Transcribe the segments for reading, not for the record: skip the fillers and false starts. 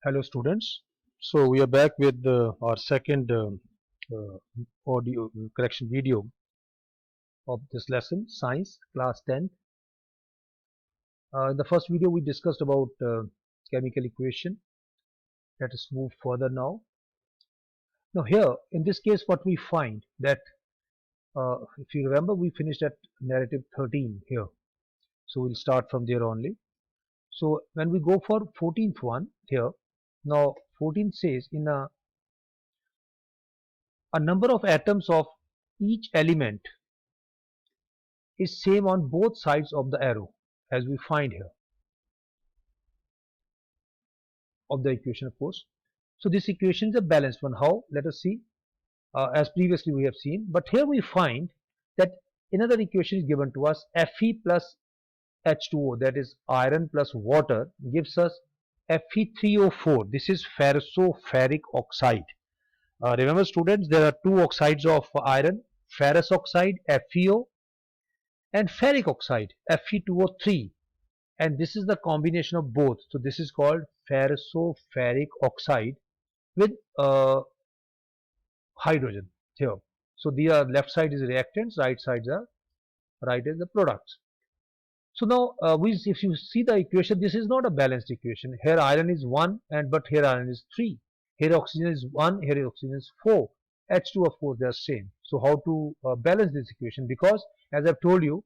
Hello students. So we are back with our second uh, audio correction video of this lesson, Science, Class 10. In the first video we discussed about chemical equation. Let us move further now. Now here, in this case, what we find that, if you remember, we finished at narrative 13 here. So we'll start from there only. So when we go for 14th one here, now 14 says in a number of atoms of each element is same on both sides of the arrow, as we find here of the equation, of course. So this equation is a balanced one. How? Let us see. As previously we have seen, but here we find that another equation is given to us, Fe plus H2O, that is iron plus water, gives us Fe3O4. This is ferric oxide. Remember students, there are two oxides of iron, ferrous oxide FeO and ferric oxide Fe2O3, and this is the combination of both. So this is called ferric oxide with hydrogen here. So the left side is reactants, right is the products. So now if you see the equation, this is not a balanced equation. Here iron is 1 and but here iron is 3. Here oxygen is 1, here oxygen is 4. H2 of course they are same. So how to balance this equation? Because as I've told you,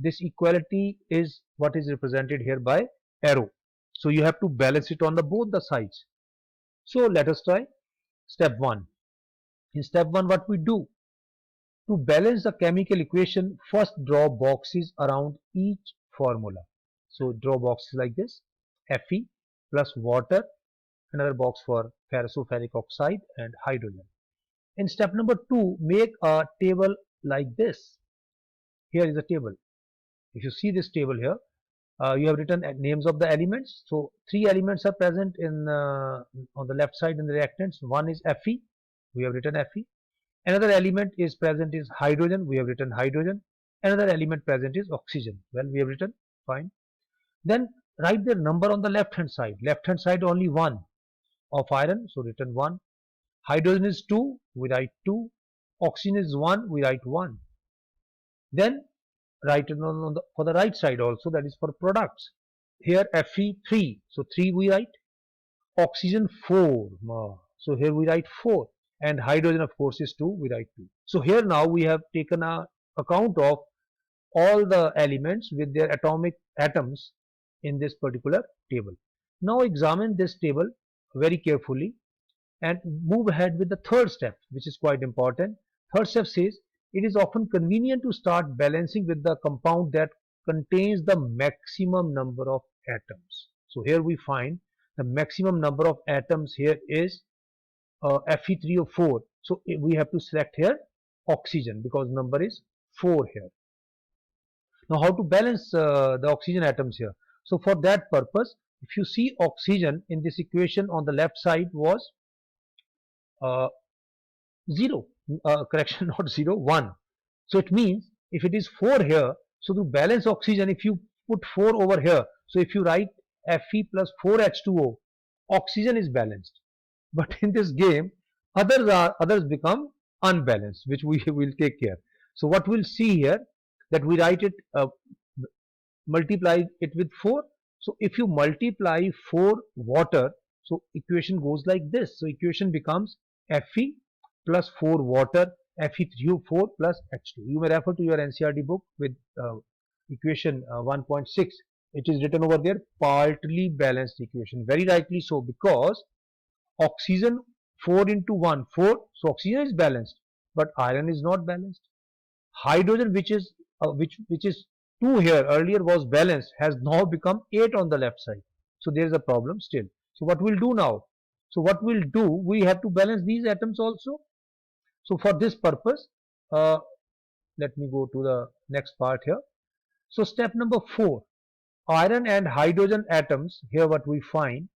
this equality is what is represented here by arrow. So you have to balance it on the both the sides. So let us try step 1. In step 1 what we do? To balance the chemical equation, first draw boxes around each formula. So draw boxes like this, Fe plus water, another box for ferric oxide and hydrogen. In step number 2, make a table like this. Here is a table. If you see this table here, you have written names of the elements. So three elements are present in on the left side in the reactants. One is Fe, we have written Fe. Another element is present is hydrogen, we have written hydrogen. Another element present is oxygen. Well, we have written, fine. Then write their number on the left hand side. Left hand side only 1 of iron, so written 1. Hydrogen is 2, we write 2. Oxygen is 1, we write 1. Then write it on the, for the right side also, that is for products. Here Fe3, so 3 we write. Oxygen 4, so here we write 4. And hydrogen of course is 2, we write 2. So here now we have taken a account of all the elements with their atoms in this particular table. Now examine this table very carefully and move ahead with the third step, which is quite important. Third step says it is often convenient to start balancing with the compound that contains the maximum number of atoms. So here we find the maximum number of atoms here is Fe3O4. So we have to select here oxygen because number is 4 here. Now how to balance the oxygen atoms here? So for that purpose, if you see oxygen in this equation on the left side was uh, 0, correction, not 0, 1. So it means if it is 4 here, so to balance oxygen, if you put 4 over here, so if you write Fe plus 4H2O, oxygen is balanced. But in this game, others become unbalanced, which we will take care. So what we'll see here, that we write it, multiply it with 4. So if you multiply 4 water, so equation goes like this. So equation becomes Fe plus 4 water, Fe3O4 plus H2. You may refer to your NCERT book with equation 1.6. It is written over there, partly balanced equation. Very rightly so, because oxygen 4 into 1, 4. So oxygen is balanced, but iron is not balanced. Hydrogen, which is which is 2 here, earlier was balanced, has now become 8 on the left side. So there is a problem still. So what we'll do now? So what we'll do, we have to balance these atoms also. So for this purpose, let me go to the next part here. So step number 4, iron and hydrogen atoms, here what we find,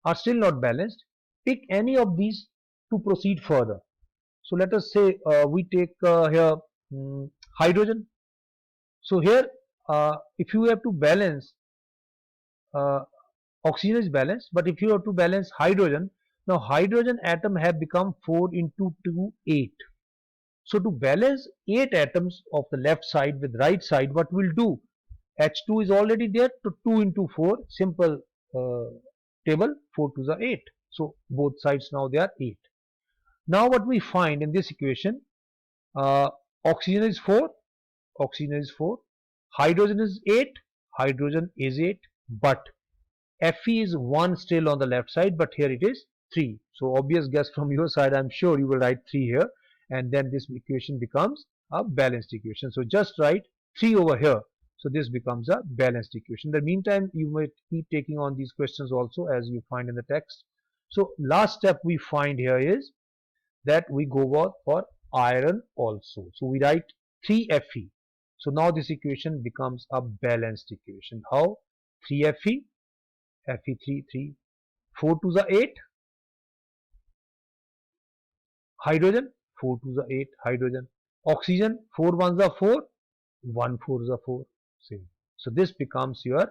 are still not balanced. Pick any of these to proceed further. So let us say we take here hydrogen. So here if you have to balance uh, Oxygen is balanced, but if you have to balance hydrogen, now hydrogen atom have become 4 into 2, 8. So to balance 8 atoms of the left side with right side, what we'll do? H2 is already there, so 2 into 4, simple table, 4 to the 8. So both sides now they are 8. Now what we find in this equation, uh, oxygen is 4, oxygen is 4, hydrogen is 8, hydrogen is 8, but Fe is 1 still on the left side, but here it is 3. So obvious guess from your side, I'm sure you will write 3 here, and then this equation becomes a balanced equation. So just write 3 over here. So this becomes a balanced equation. In the meantime, you might keep taking on these questions also as you find in the text. So last step we find here is that we go for iron also. So we write 3Fe. So now this equation becomes a balanced equation. How? 3Fe, Fe3, 3, 4 to the 8, hydrogen, 4 to the 8, hydrogen, oxygen, 4 ones are 4, 1 4s are 4, same. So this becomes your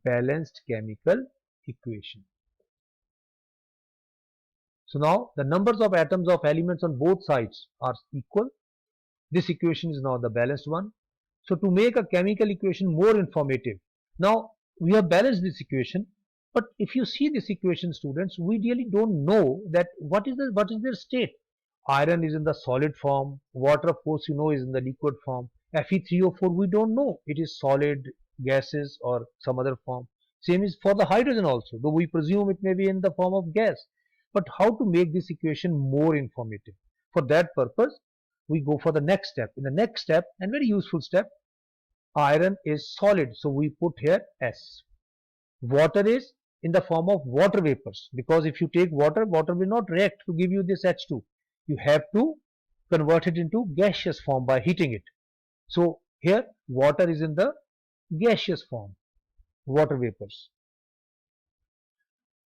balanced chemical equation. So now the numbers of atoms of elements on both sides are equal. This equation is now the balanced one. So to make a chemical equation more informative, now we have balanced this equation, but if you see this equation, students, we really don't know that what is their state. Iron is in the solid form, water of course you know is in the liquid form, Fe3O4 we don't know it is solid, gases or some other form. Same is for the hydrogen also, though we presume it may be in the form of gas. But how to make this equation more informative? For that purpose, we go for the next step. In the next step, and very useful step, iron is solid, so we put here S. Water is in the form of water vapors, because if you take water, water will not react to give you this H2. You have to convert it into gaseous form by heating it. So here water is in the gaseous form, water vapors,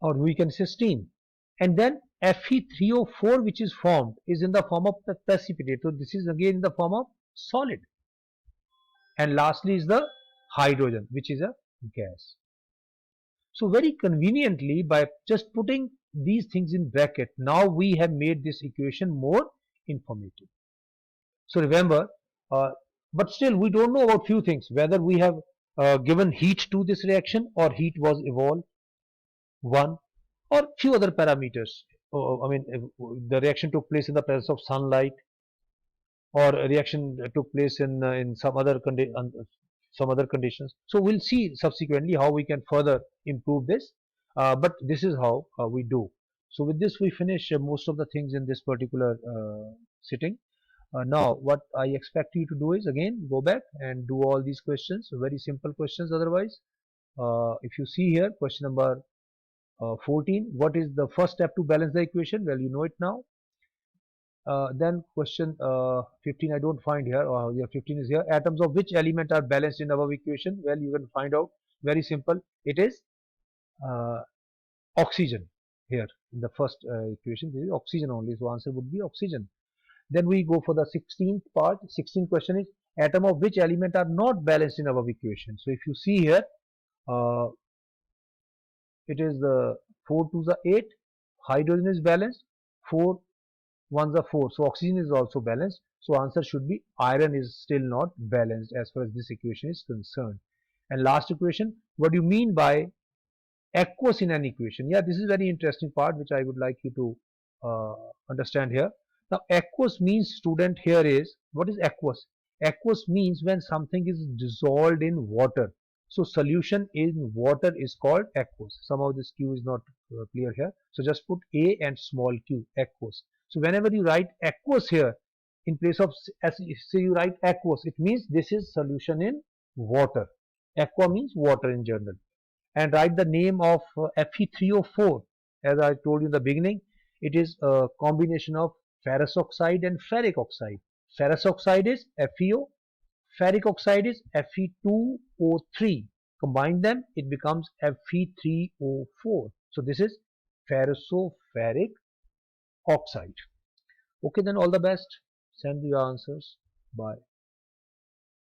or we can say steam. And then Fe3O4 which is formed is in the form of the precipitate. So this is again in the form of solid. And lastly is the hydrogen which is a gas. So very conveniently, by just putting these things in bracket, now we have made this equation more informative. So remember, uh, but still we don't know about few things, whether we have given heat to this reaction or heat was evolved, one, or few other parameters. I mean, if the reaction took place in the presence of sunlight, or a reaction took place in some other conditions. So we'll see subsequently how we can further improve this. But this is how we do. So with this we finish most of the things in this particular sitting. Now what I expect you to do is again go back and do all these questions, very simple questions otherwise. If you see here question number 14, what is the first step to balance the equation? Well, you know it now. Then question 15 I don't find here. Yeah, 15 is here. Atoms of which element are balanced in above equation? Well, you can find out very simple. It is uh, oxygen here in the first equation. This is oxygen only. So answer would be oxygen. Then we go for the 16th part. 16th question is atom of which element are not balanced in above equation? So if you see here, uh, it is the 4 to the 8. Hydrogen is balanced. 4 ones are 4. So oxygen is also balanced. So answer should be iron is still not balanced as far as this equation is concerned. And last equation, what do you mean by aqueous in an equation? Yeah, this is very interesting part which I would like you to understand here. Now aqueous means, student, here is, what is aqueous? Aqueous means when something is dissolved in water. So solution in water is called aqueous. Somehow this Q is not clear here. So just put A and small q, aqueous. So whenever you write aqueous here, in place of, as say you write aqueous, it means this is solution in water. Aqua means water in general. And write the name of Fe3O4. As I told you in the beginning, it is a combination of ferrous oxide and ferric oxide. Ferrous oxide is FeO, ferric oxide is Fe2O3. Combine them, it becomes Fe3O4. So this is ferroso-ferric oxide. Okay, then all the best. Send your answers. Bye.